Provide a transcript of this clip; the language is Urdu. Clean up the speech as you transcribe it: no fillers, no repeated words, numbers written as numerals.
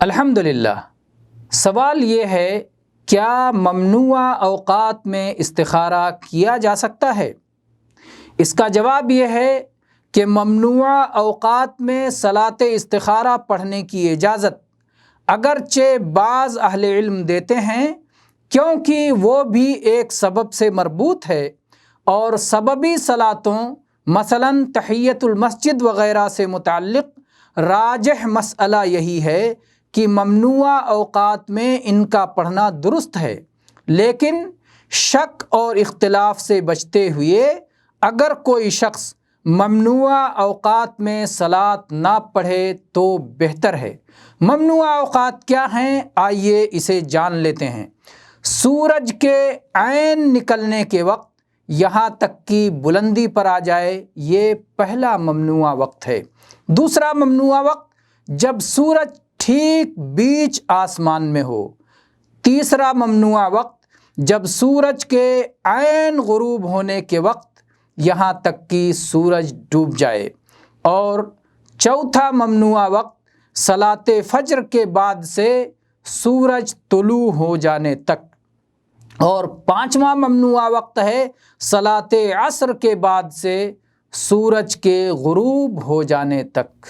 الحمدللہ، سوال یہ ہے، کیا ممنوع اوقات میں استخارہ کیا جا سکتا ہے؟ اس کا جواب یہ ہے کہ ممنوع اوقات میں صلاۃ استخارہ پڑھنے کی اجازت اگرچہ بعض اہل علم دیتے ہیں، کیونکہ وہ بھی ایک سبب سے مربوط ہے، اور سببی صلاتوں مثلاً تحیۃ المسجد وغیرہ سے متعلق راجح مسئلہ یہی ہے کہ ممنوع اوقات میں ان کا پڑھنا درست ہے، لیکن شک اور اختلاف سے بچتے ہوئے اگر کوئی شخص ممنوع اوقات میں صلاۃ نہ پڑھے تو بہتر ہے۔ ممنوع اوقات کیا ہیں؟ آئیے اسے جان لیتے ہیں۔ سورج کے عین نکلنے کے وقت یہاں تک کہ بلندی پر آ جائے، یہ پہلا ممنوع وقت ہے۔ دوسرا ممنوع وقت جب سورج ٹھیک بیچ آسمان میں ہو۔ تیسرا ممنوع وقت جب سورج کے عین غروب ہونے کے وقت یہاں تک کہ سورج ڈوب جائے۔ اور چوتھا ممنوع وقت صلاۃ فجر کے بعد سے سورج طلوع ہو جانے تک۔ اور پانچواں ممنوع وقت ہے صلاۃ عصر کے بعد سے سورج کے غروب ہو جانے تک۔